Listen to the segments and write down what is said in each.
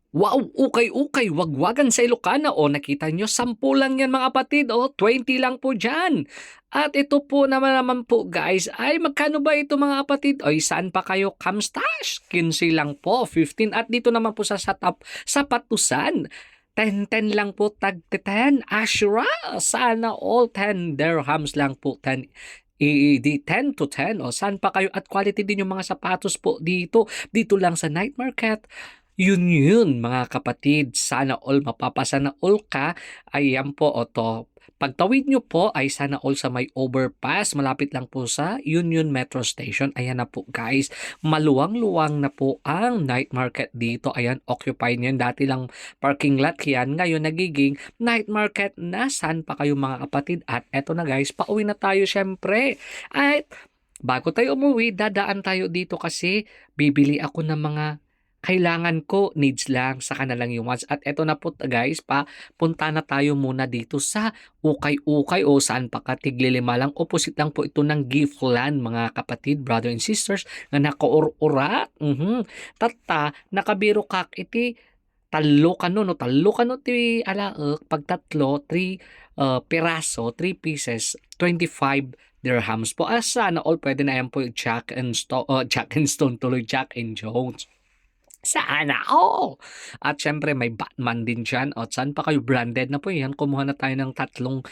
Wow, ukay-ukay, wagwagan sa Ilocana. O nakita nyo, 10 lang yan mga kapatid. O 20 lang po dyan. At ito po naman po guys, ay magkano ba ito mga kapatid? Oy, saan pa kayo? Kamstash! 15 lang po, 15. At dito naman po sa Patusan, 10 lang po, tag 10. Ashura, sana all 10 dirhams lang po, 10 di 10 to 10. O saan pa kayo? At quality din yung mga sapatos po dito. Dito lang sa night market. Yun mga kapatid, sana all mapapasana all ka. Ayan po o to. Pagtawid nyo po ay sana all sa may overpass. Malapit lang po sa Union Metro Station. Ayan na po guys. Maluwang-luwang na po ang night market dito. Ayan, occupied yan. Dati lang parking lot yan. Ngayon nagiging night market na. Saan pa kayo mga kapatid? At eto na guys, pauwi na tayo syempre. At bago tayo umuwi, dadaan tayo dito kasi bibili ako ng mga kailangan ko, needs lang, saka na lang yung wants. At eto na po guys, punta na tayo muna dito sa Ukay-Ukay o saan pa ka, Tiglilima lang. Opposite lang po ito ng Giftland mga kapatid, brother and sisters, nga nakaur-ura. Tata, nakabiro kak iti talo kano no, talo kano ti alaek, pag tatlo, 3 piraso, 3 pieces, 25 dirhams po. Sana all pwede na yan po yung Jack and Stone tuloy, Jack and Jones. Sana all! At syempre may Batman din diyan. O saan pa kayo, branded na po yan. Kumuha na tayo ng 3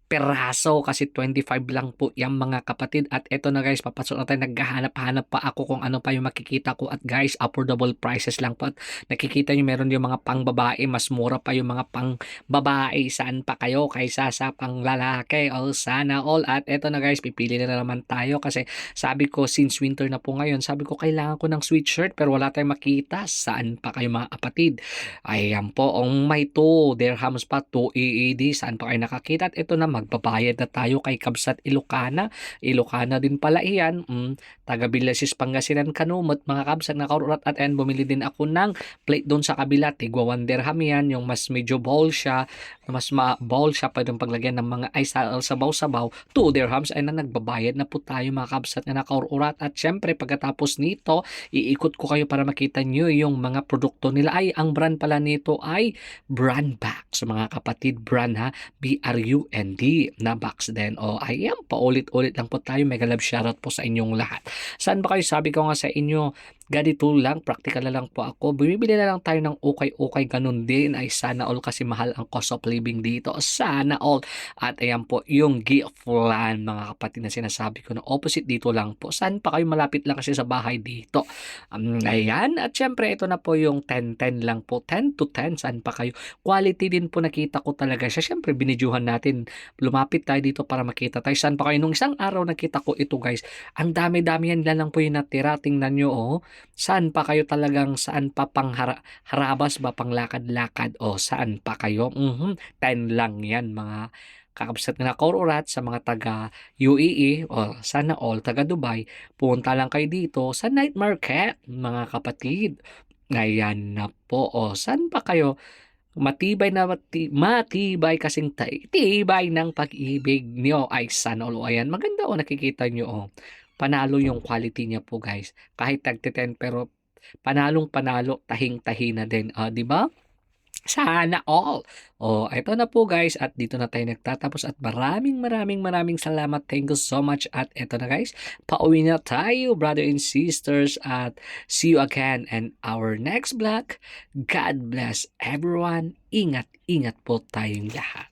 peraso kasi 25 lang po yung mga kapatid. At eto na guys, papasok na tayo. Naghahanap-hanap pa ako kung ano pa yung makikita ko. At guys, affordable prices lang po. At nakikita nyo meron yung mga pang babae. Mas mura pa yung mga pang babae. Saan pa kayo kaysa sa pang lalaki? O sana all. At eto na guys, pipili na naman tayo kasi sabi ko, since winter na po ngayon, sabi ko kailangan ko ng sweatshirt pero wala tayong makita. Saan pa kayo mga kapatid? Ayan po, may 2 dirhams pa, 2 EAD. Saan pa kayo nakakita? At ito na, magbabayad na tayo kay Kabsat Ilocana. Ilocana din pala iyan. Taga Villasis, Pangasinan, Kanumot, mga Kabsat na kaurat. At ayan, bumili din ako ng plate doon sa kabila. Tigwa 1 dirham yan. Yung mas medyo bowl siya. Mas bowl siya. Pwedeng paglagyan ng mga sabaw-sabaw. 2 dirhams. Ay na, nagbabayad na po tayo mga Kabsat na nakaurat. At syempre, pagkatapos nito, iikot ko kayo para makita nyo yung mga produkto nila. Ay, ang brand pala nito ay Brand Box. Mga kapatid, brand ha. BRUND na box din. O ayan, paulit-ulit lang po tayo. Mega love shoutout po sa inyong lahat. Saan ba kayo? Sabi ko nga sa inyo, ganito lang, practical na lang po ako. Bumibili na lang tayo ng ukay-ukay, ganun din. Ay sana all kasi mahal ang cost of living dito. Sana all. At ayan po, yung Giftland, mga kapatid na sinasabi ko na opposite dito lang po. Saan pa kayo? Malapit lang kasi sa bahay dito. Ayan. At syempre, ito na po yung 10-10 lang po. 10 to 10. Saan pa kayo? Quality din po nakita ko talaga siya. Syempre, binidyuhan natin. Lumapit tayo dito para makita tayo. Saan pa kayo? Nung isang araw nakita ko ito guys. Ang dami-dami yan lang po yung natira. Tingnan nyo oh. Saan pa kayo talagang, saan pa pang harabas ba, pang lakad-lakad? O saan pa kayo? 10 lang yan mga kakabsat na nakaurat sa mga taga UAE o sana all taga Dubai. Punta lang kayo dito sa night market mga kapatid. Ngayon na po. O saan pa kayo? Matibay kasing tibay ng pag-ibig niyo ay sana all. Ayan, maganda o nakikita nyo o. Panalo yung quality niya po guys. Kahit tag-10 pero panalong panalo, tahing-tahi na din. Di ba? Sana all. Ito na po guys at dito na tayo nagtatapos at maraming salamat. Thank you so much at ito na guys. Pauwi na tayo brother and sisters at see you again in our next vlog. God bless everyone. Ingat po tayong lahat.